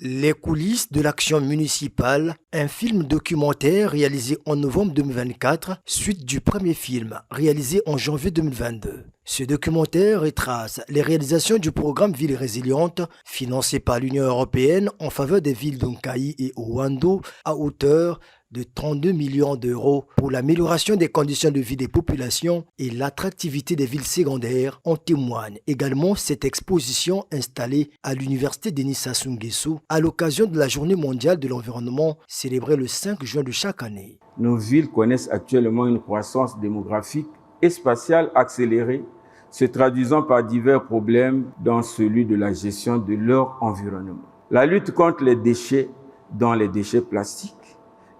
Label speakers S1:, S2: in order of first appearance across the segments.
S1: Les coulisses de l'action municipale, un film documentaire réalisé en novembre 2024, suite du premier film réalisé en janvier 2022. Ce documentaire retrace les réalisations du programme Ville Résiliente, financé par l'Union européenne en faveur des villes d'Onkaï et Ouando, à hauteur de 32 millions d'euros pour l'amélioration des conditions de vie des populations et l'attractivité des villes secondaires. En témoigne également cette exposition installée à l'université Denis Sassou Nguesso à l'occasion de la Journée mondiale de l'environnement célébrée le 5 juin de chaque année.
S2: Nos villes connaissent actuellement une croissance démographique et spatiale accélérée, se traduisant par divers problèmes dont celui de la gestion de leur environnement. La lutte contre les déchets, dont les déchets plastiques,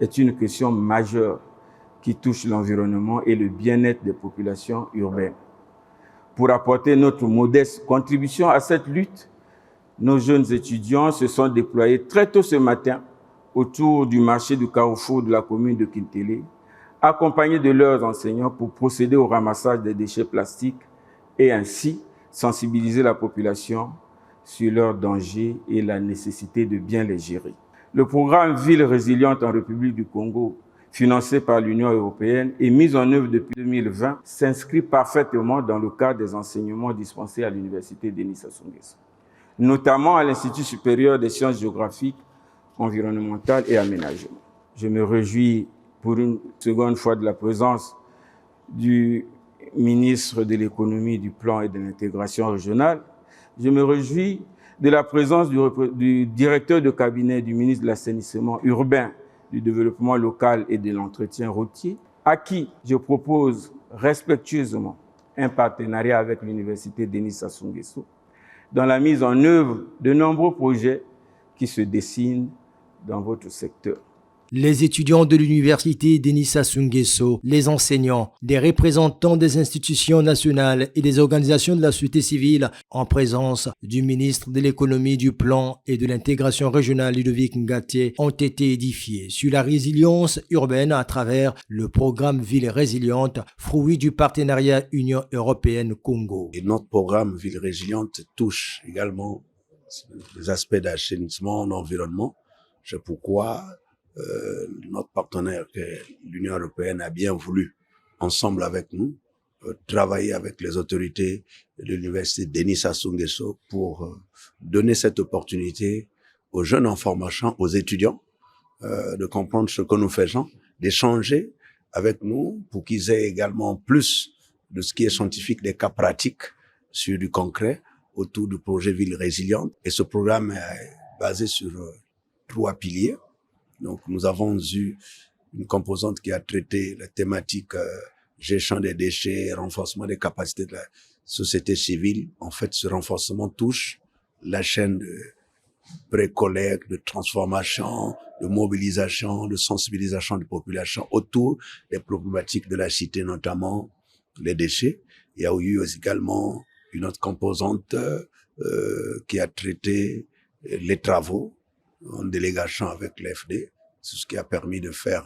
S2: est une question majeure qui touche l'environnement et le bien-être des populations urbaines. Pour apporter notre modeste contribution à cette lutte, nos jeunes étudiants se sont déployés très tôt ce matin autour du marché du carrefour de la commune de Kintélé, accompagnés de leurs enseignants pour procéder au ramassage des déchets plastiques et ainsi sensibiliser la population sur leurs dangers et la nécessité de bien les gérer. Le programme Ville Résiliente en République du Congo, financé par l'Union européenne et mis en œuvre depuis 2020, s'inscrit parfaitement dans le cadre des enseignements dispensés à l'université Denis Sassou Nguesso, notamment à l'Institut supérieur des sciences géographiques, environnementales et aménagement. Je me réjouis pour une seconde fois de la présence du ministre de l'économie, du plan et de l'intégration régionale. Je me réjouis de la présence du directeur de cabinet du ministre de l'assainissement urbain, du développement local et de l'entretien routier, à qui je propose respectueusement un partenariat avec l'université Denis Sassou Nguesso dans la mise en œuvre de nombreux projets qui se dessinent dans votre secteur.
S1: Les étudiants de l'université Denis Sassou Nguesso, les enseignants, des représentants des institutions nationales et des organisations de la société civile, en présence du ministre de l'économie, du plan et de l'intégration régionale Ludovic Ngatié, ont été édifiés sur la résilience urbaine à travers le programme Ville Résiliente, fruit du partenariat Union européenne-Congo.
S3: Et notre programme Ville Résiliente touche également les aspects d'assainissement, d'environnement. C'est pourquoi notre partenaire, l'Union européenne, a bien voulu, ensemble avec nous, travailler avec les autorités de l'université Denis Sassou Nguesso pour donner cette opportunité aux jeunes en formation, aux étudiants, de comprendre ce que nous faisons, d'échanger avec nous pour qu'ils aient également plus de ce qui est scientifique, des cas pratiques sur du concret autour du projet Ville Résiliente. Et ce programme est basé sur 3 piliers. Donc, nous avons eu une composante qui a traité la thématique gestion des déchets, renforcement des capacités de la société civile. En fait, ce renforcement touche la chaîne de pré-collecte, de transformation, de mobilisation, de sensibilisation de population autour des problématiques de la cité, notamment les déchets. Il y a eu également une autre composante qui a traité les travaux en délégation avec l'FD. C'est ce qui a permis de faire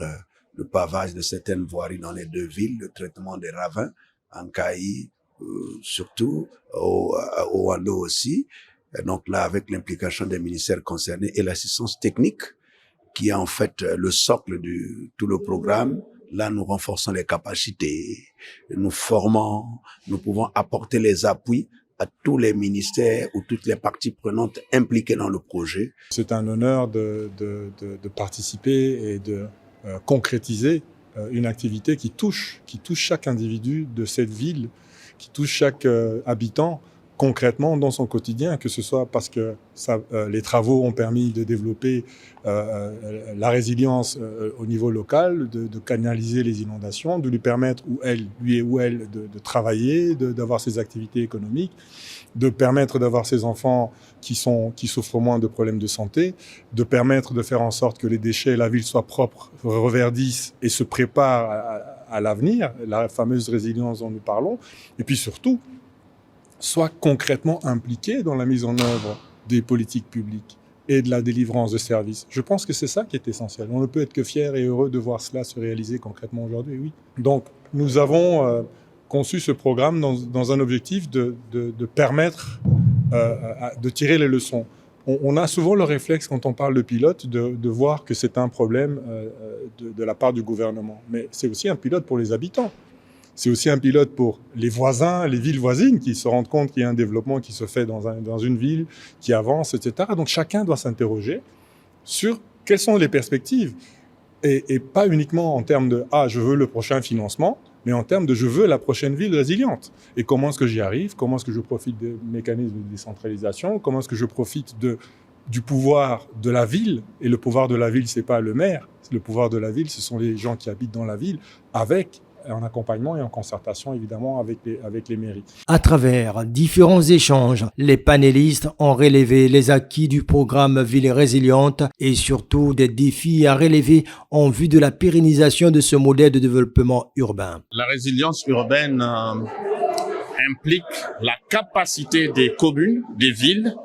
S3: le pavage de certaines voiries dans les 2 villes, le traitement des ravins, en Kaï surtout, au Ouando aussi. Et donc là, avec l'implication des ministères concernés et l'assistance technique, qui est en fait le socle de tout le programme. Là, nous renforçons les capacités, nous formons, nous pouvons apporter les appuis à tous les ministères ou toutes les parties prenantes impliquées dans le projet.
S4: C'est un honneur de participer et de concrétiser une activité qui touche chaque individu de cette ville, qui touche chaque habitant concrètement dans son quotidien, que ce soit parce que les travaux ont permis de développer la résilience au niveau local, de canaliser les inondations, de lui permettre, lui ou elle, de travailler, d'avoir ses activités économiques, de permettre d'avoir ses enfants qui souffrent moins de problèmes de santé, de permettre de faire en sorte que les déchets, la ville soit propre, reverdisse et se prépare à l'avenir, la fameuse résilience dont nous parlons, et puis surtout, soit concrètement impliqué dans la mise en œuvre des politiques publiques et de la délivrance de services. Je pense que c'est ça qui est essentiel. On ne peut être que fier et heureux de voir cela se réaliser concrètement aujourd'hui, oui. Donc, nous avons conçu ce programme dans un objectif de permettre de tirer les leçons. on a souvent le réflexe, quand on parle de pilote, de voir que c'est un problème de la part du gouvernement. Mais c'est aussi un pilote pour les habitants. C'est aussi un pilote pour les voisins, les villes voisines qui se rendent compte qu'il y a un développement qui se fait dans une ville, qui avance, etc. Donc chacun doit s'interroger sur quelles sont les perspectives. Et pas uniquement en termes de « ah, je veux le prochain financement », mais en termes de « je veux la prochaine ville résiliente ». Et comment est-ce que j'y arrive? Comment est-ce que je profite des mécanismes de décentralisation? Comment est-ce que je profite du pouvoir de la ville? Et le pouvoir de la ville, c'est pas le maire. Le pouvoir de la ville, ce sont les gens qui habitent dans la ville, en accompagnement et en concertation évidemment avec les mairies.
S1: À travers différents échanges, les panélistes ont relevé les acquis du programme Ville résiliente et surtout des défis à relever en vue de la pérennisation de ce modèle de développement urbain.
S5: La résilience urbaine implique la capacité des communes, des villes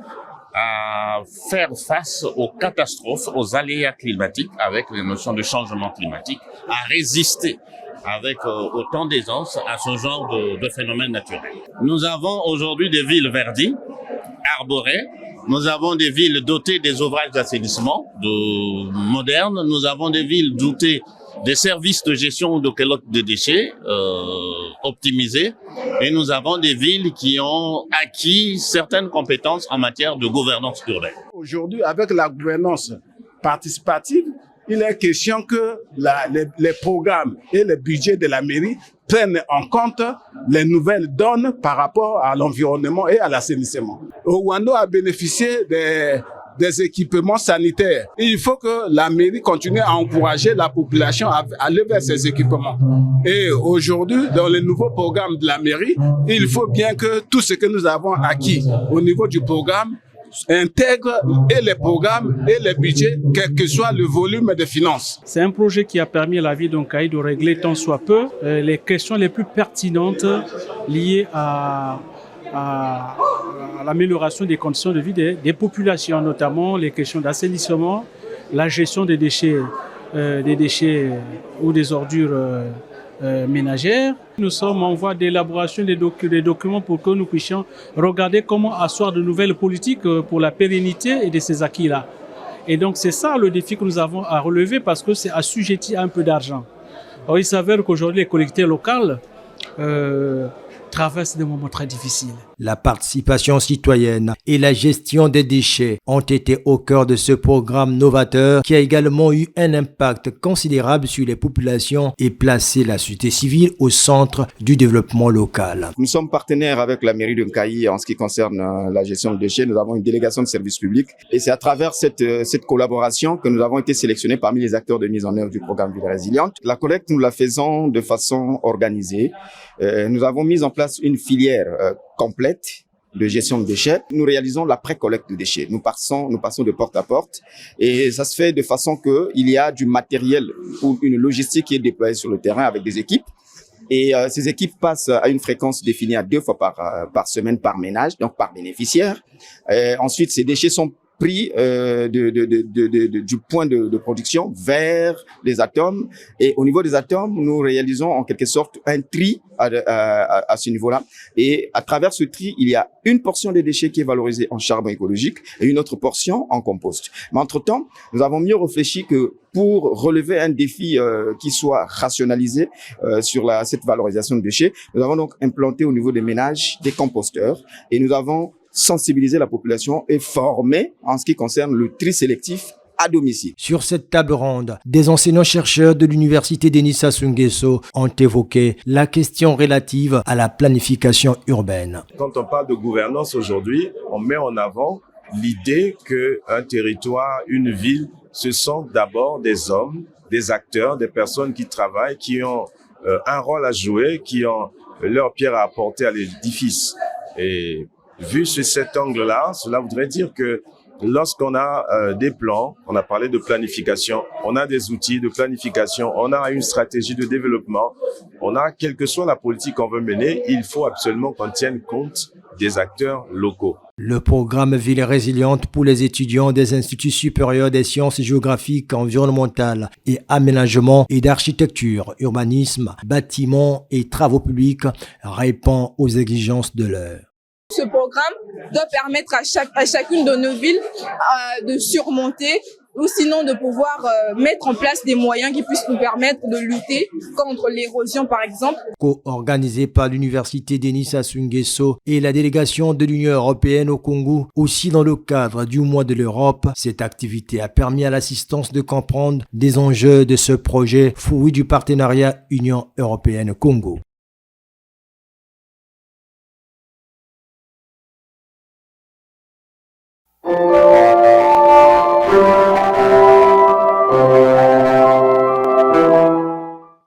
S5: à faire face aux catastrophes, aux aléas climatiques avec les notions de changement climatique, à résister avec autant d'aisance à ce genre de phénomène naturel. Nous avons aujourd'hui des villes verdies, arborées. Nous avons des villes dotées des ouvrages d'assainissement modernes. Nous avons des villes dotées des services de gestion de collecte de déchets optimisés. Et nous avons des villes qui ont acquis certaines compétences en matière de gouvernance urbaine.
S6: Aujourd'hui, avec la gouvernance participative, il est question que les programmes et les budgets de la mairie prennent en compte les nouvelles donnes par rapport à l'environnement et à l'assainissement. Ouando a bénéficié des équipements sanitaires. Et il faut que la mairie continue à encourager la population à aller vers ces équipements. Et aujourd'hui, dans les nouveaux programmes de la mairie, il faut bien que tout ce que nous avons acquis au niveau du programme intègre et les programmes et les budgets, quel que soit le volume de finances.
S7: C'est un projet qui a permis à la ville d'Oncaï de régler tant soit peu les questions les plus pertinentes liées à l'amélioration des conditions de vie des populations, notamment les questions d'assainissement, la gestion des déchets ou des ordures ménagères. Nous sommes en voie d'élaboration des documents pour que nous puissions regarder comment asseoir de nouvelles politiques pour la pérennité et de ces acquis-là. Et donc c'est ça le défi que nous avons à relever parce que c'est assujetti à un peu d'argent. Alors il s'avère qu'aujourd'hui les collectivités locales traversent des moments très difficiles.
S1: La participation citoyenne et la gestion des déchets ont été au cœur de ce programme novateur qui a également eu un impact considérable sur les populations et placé la société civile au centre du développement local.
S8: Nous sommes partenaires avec la mairie de Nkayi en ce qui concerne la gestion des déchets. Nous avons une délégation de service public et c'est à travers cette collaboration que nous avons été sélectionnés parmi les acteurs de mise en œuvre du programme Ville résiliente. La collecte, nous la faisons de façon organisée. Nous avons mis en place une filière complète de gestion de déchets. Nous réalisons la pré-collecte de déchets. Nous passons de porte à porte et ça se fait de façon que il y a du matériel ou une logistique qui est déployée sur le terrain avec des équipes. Et ces équipes passent à une fréquence définie à 2 fois par semaine par ménage, donc par bénéficiaire. Ensuite, ces déchets sont pris du point de production vers les atomes. Et au niveau des atomes, nous réalisons en quelque sorte un tri à ce niveau-là. Et à travers ce tri, il y a une portion des déchets qui est valorisée en charbon écologique et une autre portion en compost. Mais entre-temps, nous avons mieux réfléchi que pour relever un défi qui soit rationalisé sur cette valorisation de déchets, nous avons donc implanté au niveau des ménages des composteurs et nous avons sensibiliser la population et former en ce qui concerne le tri sélectif à domicile.
S1: Sur cette table ronde, des enseignants-chercheurs de l'université Denis Sassou Nguesso ont évoqué la question relative à la planification urbaine.
S9: Quand on parle de gouvernance aujourd'hui, on met en avant l'idée qu'un territoire, une ville, ce sont d'abord des hommes, des acteurs, des personnes qui travaillent, qui ont un rôle à jouer, qui ont leur pierre à apporter à l'édifice. Et vu sur cet angle-là, cela voudrait dire que lorsqu'on a des plans, on a parlé de planification, on a des outils de planification, on a une stratégie de développement, on a, quelle que soit la politique qu'on veut mener, il faut absolument qu'on tienne compte des acteurs locaux.
S1: Le programme Ville résiliente pour les étudiants des instituts supérieurs des sciences géographiques, environnementales et aménagement et d'architecture, urbanisme, bâtiments et travaux publics répond aux exigences de l'heure.
S10: Ce programme doit permettre à chacune de nos villes de surmonter ou sinon de pouvoir mettre en place des moyens qui puissent nous permettre de lutter contre l'érosion, par exemple.
S1: Co-organisé par l'Université Denis Sassou Nguesso et la délégation de l'Union européenne au Congo, aussi dans le cadre du mois de l'Europe, cette activité a permis à l'assistance de comprendre des enjeux de ce projet, fruit du partenariat Union européenne-Congo.